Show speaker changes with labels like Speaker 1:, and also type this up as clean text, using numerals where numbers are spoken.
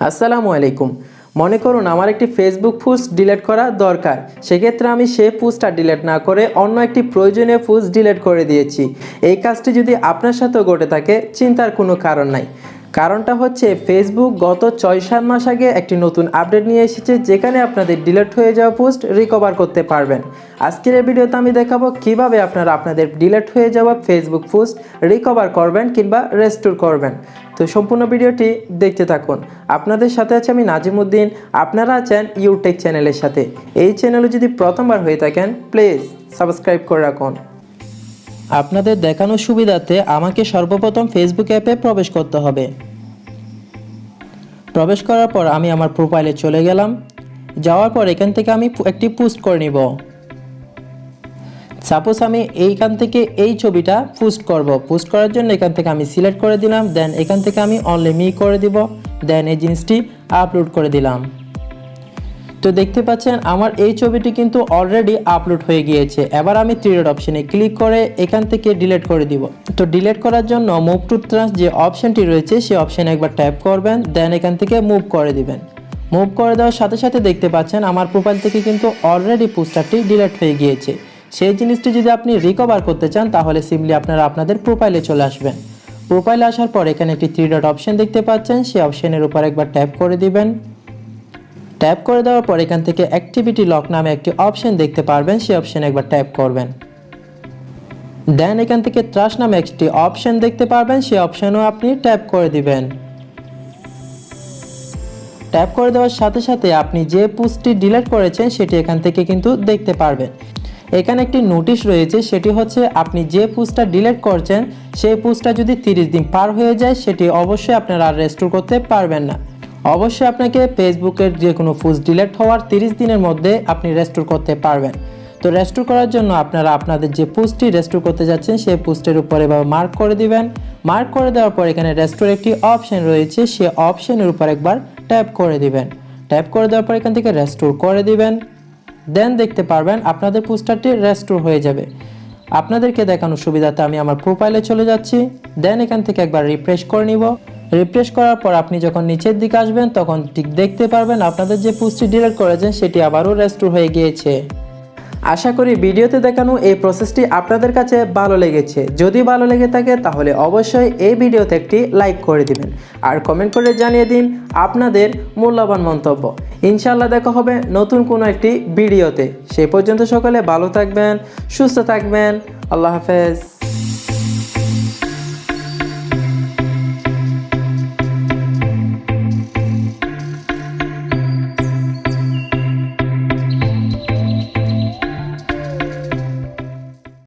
Speaker 1: আসসালামু আলাইকুম। মনে করুন আমার একটি ফেসবুক পোস্ট ডিলিট করা দরকার। সেক্ষেত্রে আমি সেই পোস্টটা ডিলিট না করে অন্য একটি প্রয়োজনীয় পোস্ট ডিলিট করে দিয়েছি। এই কাজটি যদি আপনার সাথেও ঘটে থাকে, চিন্তার কোনো কারণ নাই। কারণটা হচ্ছে ফেসবুক গত 6-7 মাস আগে একটি নতুন আপডেট নিয়ে এসেছে, যেখানে আপনাদের ডিলিট হয়ে যাওয়া পোস্ট রিকভার করতে পারবেন। আজকের এই ভিডিওতে আমি দেখাবো কিভাবে আপনারা আপনাদের ডিলিট হয়ে যাওয়া ফেসবুক পোস্ট রিকভার করবেন কিংবা রেস্টোর করবেন। তো সম্পূর্ণ ভিডিওটি দেখতে থাকুন। আপনাদের সাথে আছে আমি নাজিমুদ্দিন, আপনারা আছেন ইউটেক চ্যানেলের সাথে। এই চ্যানেলে যদি প্রথমবার হয়ে থাকেন প্লিজ সাবস্ক্রাইব করে রাখুন। আপনাদের দেখানোর সুবিধার্থে আমাকে সর্বপ্রথম ফেসবুক অ্যাপে প্রবেশ করতে হবে। প্রবেশ করার পর আমি আমার প্রোফাইলে চলে গেলাম। যাওয়ার পর এখান থেকে আমি একটি পোস্ট করে নিব। সাপোজ আমি এইখান থেকে এই ছবিটা পোস্ট করব। পোস্ট করার জন্য এখান থেকে আমি সিলেক্ট করে দিলাম, দেন এখান থেকে আমি অনলি মি করে দিব, দেন এই জিনিসটি আপলোড করে দিলাম। তো দেখতে পাচ্ছেন আমার এই ছবিটি কিন্তু অলরেডি আপলোড হয়ে গিয়েছে। এবার আমি থ্রি ডট অপশনে ক্লিক করে এখান থেকে ডিলিট করে দিব। তো ডিলিট করার জন্য মুভ টু ট্রান্স যে অপশনটি রয়েছে সেই অপশনে একবার ট্যাপ করবেন, দেন এখান থেকে মুভ করে দিবেন। মুভ করে দেওয়ার সাথে সাথে দেখতে পাচ্ছেন আমার প্রোফাইল থেকে কিন্তু অলরেডি পোস্টারটি ডিলিট হয়ে গিয়েছে। সেই জিনিসটি যদি আপনি রিকভার করতে চান তাহলে সিম্পলি আপনারা আপনাদের প্রোফাইলে চলে আসবেন। প্রোফাইলে আসার পর এখানে একটি থ্রি ডট অপশন দেখতে পাচ্ছেন, সেই অপশনের উপর একবার ট্যাপ করে দিবেন। ট্যাপ করে দেওয়ার পর এখান থেকে অ্যাক্টিভিটি লক নামে একটি অপশন দেখতে পারবেন, সেই অপশনে একবার ট্যাপ করবেন। দেন এখান থেকে ট্রাশ নামে একটি অপশন দেখতে পারবেন, সেই অপশনেও আপনি ট্যাপ করে দিবেন। ট্যাপ করে দেওয়ার সাথে সাথে আপনি যে পোস্টটি ডিলিট করেছেন সেটি এখান থেকে কিন্তু দেখতে পারবেন। এখানে একটি নোটিশ রয়েছে, সেটি হচ্ছে আপনি যে পোস্টটা ডিলিট করছেন সেই পোস্টটা যদি 30 দিন পার হয়ে যায় সেটি অবশ্যই আপনারা আর রেস্টোর করতে পারবেন না। অবশ্যই আপনাকে ফেসবুকের যে কোনো পোস্ট ডিলিট হওয়ার 30 দিনের মধ্যে আপনি রেস্টোর করতে পারবেন। তো রেস্টোর করার জন্য আপনারা আপনাদের যে পোস্টটি রেস্টোর করতে যাচ্ছেন সেই পোস্টের উপর এভাবে মার্ক করে দিবেন। মার্ক করে দেওয়ার পর এখানে রেস্টোর একটি অপশন রয়েছে, সেই অপশনের উপর একবার ট্যাপ করে দিবেন। ট্যাপ করে দেওয়ার পর এখান থেকে রেস্টোর করে দিবেন। দেন দেখতে পারবেন আপনাদের পোস্টারটি রেস্টোর হয়ে যাবে। আপনাদেরকে দেখানোর সুবিধাতে আমি আমার প্রোফাইলে চলে যাচ্ছি। দেন এখান থেকে একবার রিফ্রেশ করে নিব। রিফ্রেশ করার পর আপনি যখন নিচের দিকে আসবেন তখন ঠিক দেখতে পারবেন আপনাদের যে পোস্টটি ডিলিট করেছেন সেটি আবারও রেস্টোর হয়ে গিয়েছে। আশা করি ভিডিওতে দেখানো এই প্রসেসটি আপনাদের কাছে ভালো লেগেছে। যদি ভালো লেগে থাকে তাহলে অবশ্যই এই ভিডিওতে একটি লাইক করে দিবেন আর কমেন্ট করে জানিয়ে দিন আপনাদের মূল্যবান মন্তব্য। ইনশাআল্লাহ দেখা হবে নতুন কোনো একটি ভিডিওতে। সেই পর্যন্ত সকলে ভালো থাকবেন, সুস্থ থাকবেন। আল্লাহ হাফেজ।